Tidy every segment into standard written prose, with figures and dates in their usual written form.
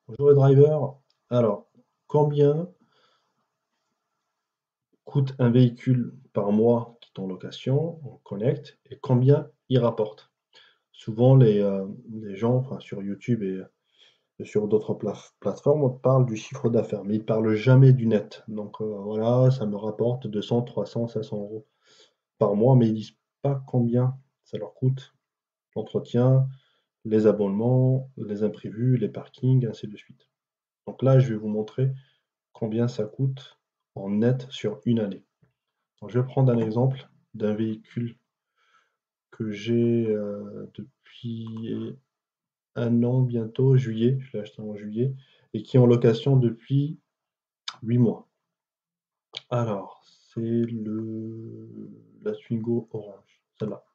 Bonjour le driver. Alors, combien coûte un véhicule par mois qui est en location, on connecte, et combien il rapporte? Souvent, les gens, enfin, sur YouTube et sur d'autres plateformes, parlent du chiffre d'affaires, mais ils parlent jamais du net. Donc voilà, ça me rapporte 200, 300, 500 euros par mois, mais ils disent pas combien ça leur coûte, l'entretien, les abonnements, les imprévus, les parkings, ainsi de suite. Donc là, je vais vous montrer combien ça coûte en net sur une année. Donc, je vais prendre un exemple d'un véhicule que j'ai depuis un an bientôt, juillet, je l'ai acheté en juillet, et qui est en location depuis 8 mois. Alors, c'est la Twingo orange, celle-là.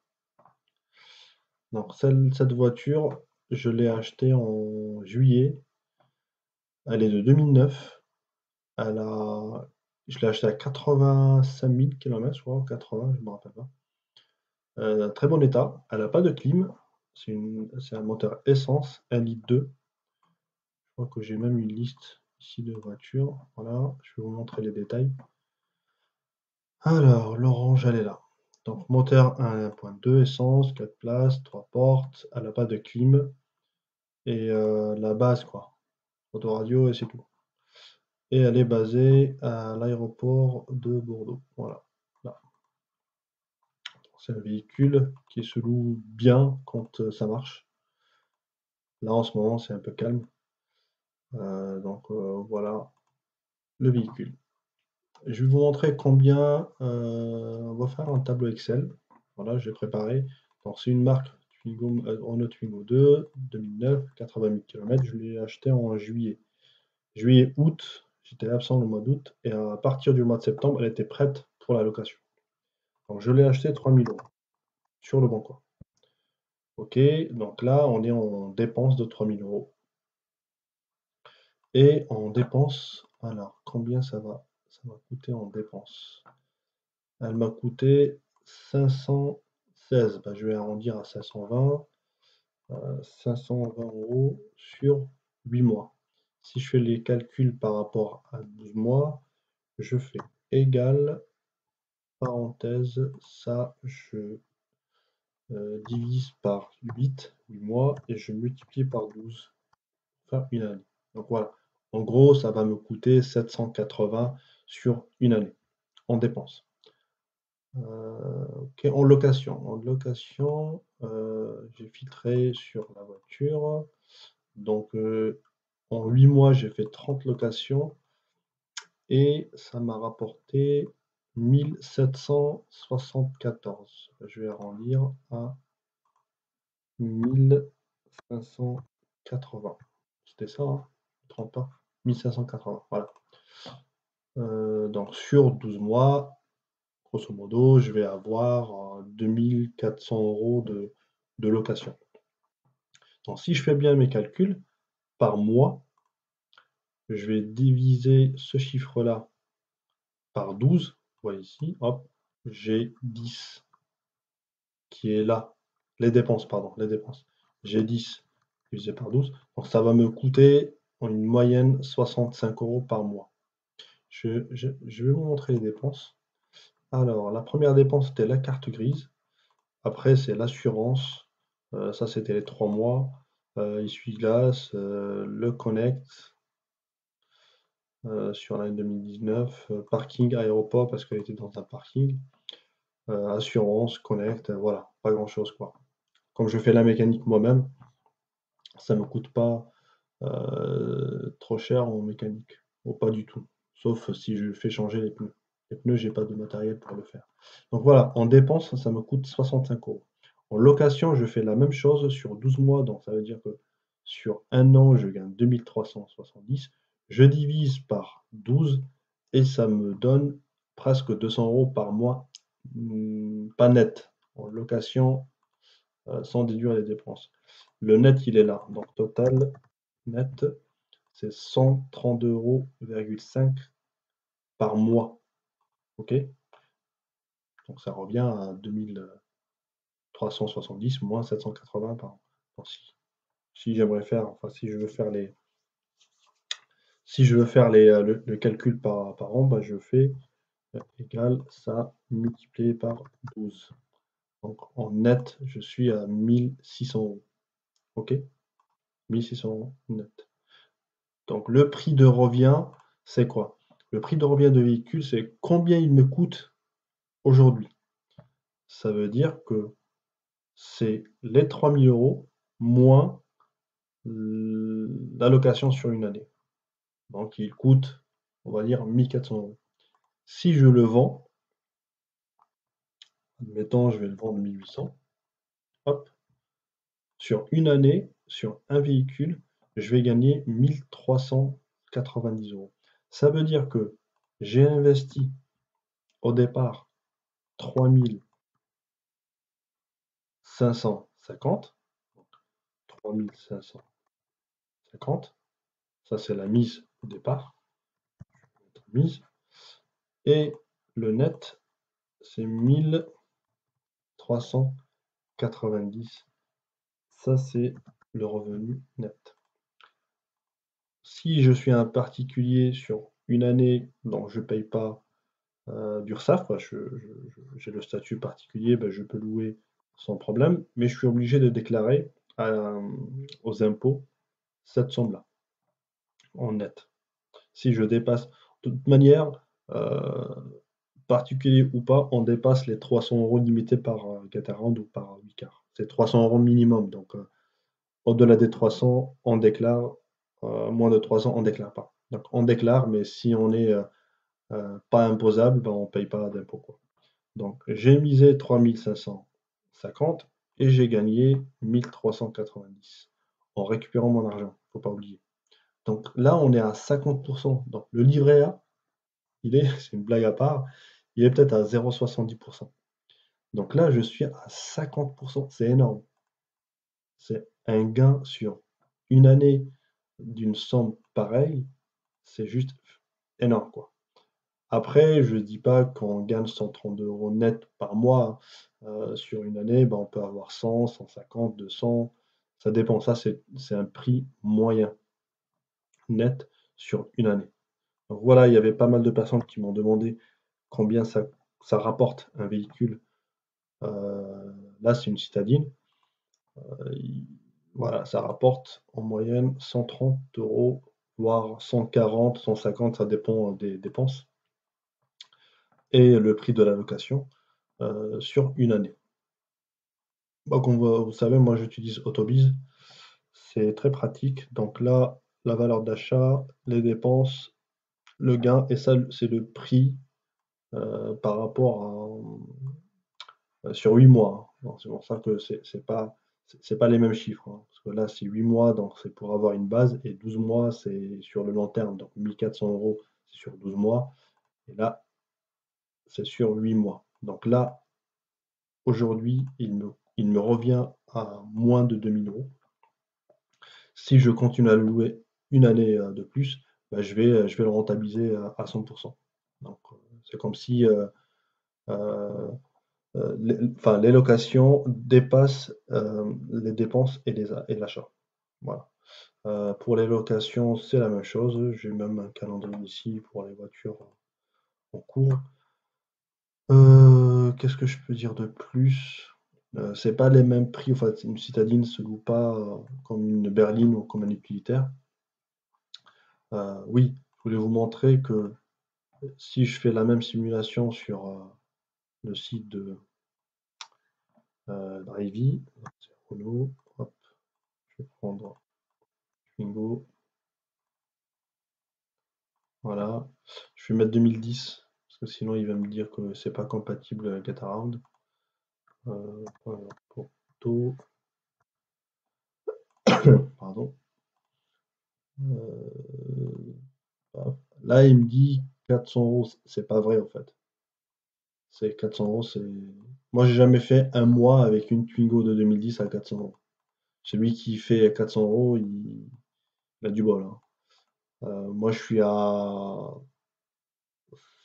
Donc, cette voiture, je l'ai achetée en juillet. Elle est de 2009. Je l'ai achetée à 85 000 km, je crois, 80, je ne me rappelle pas. Très bon état, elle n'a pas de clim, c'est un moteur essence, 1,2 litre. Je crois que j'ai même une liste ici de voitures. Voilà, je vais vous montrer les détails. Alors, l'orange, elle est là. Donc, moteur 1,2, essence, 4 places, 3 portes, elle n'a pas de clim, et la base, quoi. Autoradio, et c'est tout. Et elle est basée à l'aéroport de Bordeaux. Voilà. Là. C'est un véhicule qui se loue bien quand ça marche. Là, en ce moment, c'est un peu calme. Voilà le véhicule. Je vais vous montrer combien, on va faire un tableau Excel. Voilà, j'ai préparé. Donc c'est une marque Twingo, Renault Twingo 2, 2009, 80 000 km. Je l'ai acheté en juillet. Juillet, août, j'étais absent le mois d'août, et à partir du mois de septembre, elle était prête pour la location. Donc je l'ai acheté 3 000 euros sur le bon coin. Ok, donc là, on est en dépense de 3 000 euros. Et en dépenses, alors combien ça va coûter en dépenses? Elle m'a coûté 516. Bah, je vais arrondir à 520. 520 euros sur 8 mois. Si je fais les calculs par rapport à 12 mois, je fais égal, parenthèse, ça, je divise par 8 mois, et je multiplie par 12, enfin une année. Donc voilà, en gros, ça va me coûter 780 sur une année en dépenses. Ok, en location. En location, j'ai filtré sur la voiture. Donc, en 8 mois, j'ai fait 30 locations et ça m'a rapporté 1774. Je vais arrondir à 1580. C'était ça, hein? 30 pas? 1580, voilà. Donc, sur 12 mois, grosso modo, je vais avoir 2400 euros de location. Donc, si je fais bien mes calculs, par mois, je vais diviser ce chiffre-là par 12. Vous voyez ici, hop, j'ai 10 qui est là. Les dépenses, pardon, les dépenses. J'ai 10 divisé par 12. Donc, ça va me coûter en une moyenne 65 euros par mois. Je vais vous montrer les dépenses. Alors, la première dépense, c'était la carte grise. Après, c'est l'assurance. Ça, c'était les 3 mois. Essuie-glace, le Connect sur l'année 2019. Parking, aéroport, parce qu'elle était dans un parking. Assurance, Connect, voilà, pas grand-chose, quoi. Comme je fais la mécanique moi-même, ça me coûte pas trop cher en mécanique. Oh, pas du tout. Sauf si je fais changer les pneus. Les pneus, j'ai pas de matériel pour le faire. Donc voilà, en dépenses, ça me coûte 65 euros. En location, je fais la même chose sur 12 mois, donc ça veut dire que sur un an, je gagne 2370. Je divise par 12 et ça me donne presque 200 euros par mois, pas net. En location, sans déduire les dépenses. Le net, il est là. Donc total net, c'est 132,5 euros par mois. OK? Donc ça revient à 2370 moins 780 par an. Donc, si j'aimerais faire, enfin si je veux faire Si je veux faire le calcul par an, bah, je fais égal ça multiplié par 12. Donc en net, je suis à 1600 euros. OK? 1600 euros net. Donc le prix de revient, c'est quoi? Le prix de revient de véhicule, c'est combien il me coûte aujourd'hui. Ça veut dire que c'est les 3000 euros moins la location sur une année. Donc il coûte, on va dire, 1400 euros. Si je le vends, admettons, je vais le vendre 1800, hop, sur une année, sur un véhicule, je vais gagner 1390 euros. Ça veut dire que j'ai investi au départ 3550, 3550, ça c'est la mise au départ, mise, et le net, c'est 1390. Ça, c'est le revenu net. Si je suis un particulier sur une année, donc je ne paye pas d'URSSAF, j'ai le statut particulier, ben, je peux louer sans problème, mais je suis obligé de déclarer aux impôts cette somme-là, en net. Si je dépasse, de toute manière, euh, particulier ou pas, on dépasse les 300 euros limités par Catarand ou par Wicar. C'est 300 euros minimum, donc au-delà des 300, on déclare, moins de 300, on déclare pas. Donc on déclare, mais si on est pas imposable, ben, on paye pas d'impôt, quoi. Donc j'ai misé 3550 et j'ai gagné 1390 en récupérant mon argent, faut pas oublier. Donc là, on est à 50%. Donc le livret A, c'est une blague à part, il est peut-être à 0,70%. Donc là, je suis à 50%, c'est énorme. C'est un gain sur une année d'une somme pareille, c'est juste énorme, quoi. Après, je ne dis pas qu'on gagne 132 euros net par mois sur une année, ben, on peut avoir 100, 150, 200, ça dépend. Ça, c'est un prix moyen net sur une année. Donc voilà, il y avait pas mal de personnes qui m'ont demandé combien ça rapporte un véhicule. Là, c'est une citadine. Voilà, ça rapporte en moyenne 130 euros, voire 140, 150, ça dépend des dépenses, et le prix de la location sur une année. Bah, comme vous savez, moi j'utilise Autobiz, c'est très pratique. Donc là, la valeur d'achat, les dépenses, le gain, et ça, c'est le prix par rapport sur 8 mois, hein. C'est pour ça que c'est pas les mêmes chiffres, hein. Parce que là, c'est 8 mois, donc c'est pour avoir une base, et 12 mois, c'est sur le long terme. Donc 1400 euros, c'est sur 12 mois, et là, c'est sur 8 mois. Donc là, aujourd'hui, il me revient à moins de 2000 euros. Si je continue à le louer une année de plus, bah, je vais le rentabiliser à 100%. Donc, c'est comme si les locations dépassent les dépenses et l'achat. Voilà. Pour les locations, c'est la même chose. J'ai même un calendrier ici pour les voitures en cours. Qu'est-ce que je peux dire de plus? C'est pas les mêmes prix. Enfin, une citadine se loue pas comme une berline ou comme un utilitaire. Oui, je voulais vous montrer que si je fais la même simulation sur le site de Drivey, c'est Renault, hop, je vais prendre Twingo, voilà, je vais mettre 2010 parce que sinon il va me dire que c'est pas compatible Getaround. Voilà, pour auto, pardon. Hop. Là, il me dit 400 euros, c'est pas vrai en fait. C'est 400 euros, c'est. Moi, j'ai jamais fait un mois avec une Twingo de 2010 à 400 euros. Celui qui fait 400 euros, il a du bol, hein. Moi, je suis à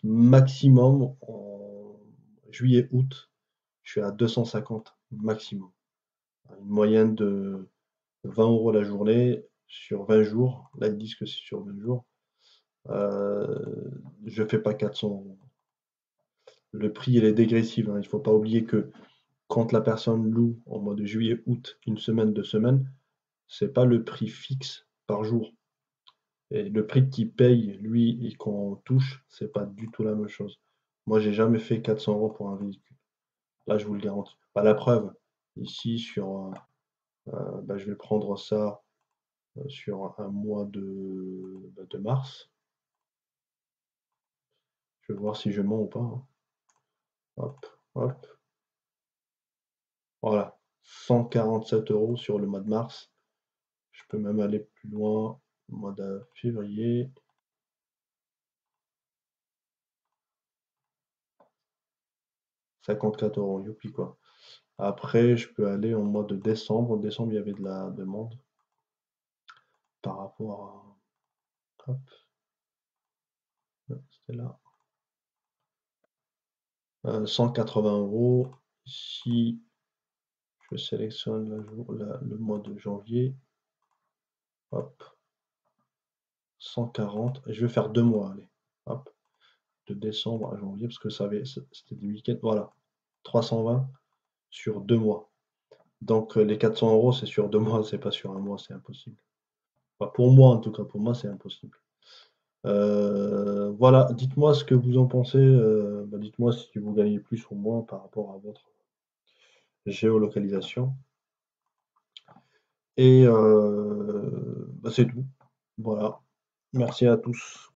maximum en juillet-août, je suis à 250 maximum. Une moyenne de 20 euros la journée sur 20 jours. Là, ils disent que c'est sur 20 jours. Je fais pas 400 €. Le prix, il est dégressif, hein. Il faut pas oublier que quand la personne loue en mois de juillet, août, une semaine, 2 semaines, c'est pas le prix fixe par jour et le prix qu'il paye lui et qu'on touche, c'est pas du tout la même chose. Moi, j'ai jamais fait 400 € pour un véhicule. Là, je vous le garantis. Bah, la preuve, ici sur, bah, je vais prendre ça, sur un mois de mars. Je vais voir si je mens ou pas, hein. Hop, hop, voilà, 147 € sur le mois de mars. Je peux même aller plus loin, mois de février, 54 €, youpi quoi. Après, je peux aller en mois de décembre. En décembre, il y avait de la demande par rapport à hop, c'était là, 180 €. Si je sélectionne le mois de janvier, hop, 140 et je vais faire 2 mois, allez, hop, de décembre à janvier parce que c'était des week-ends, voilà, 320 sur 2 mois. Donc les 400 € c'est sur 2 mois, c'est pas sur un mois, c'est impossible. Bah, pour moi, en tout cas, pour moi, c'est impossible. Voilà, dites-moi ce que vous en pensez, bah, dites-moi si vous gagnez plus ou moins par rapport à votre géolocalisation et bah, c'est tout. Voilà. Merci à tous.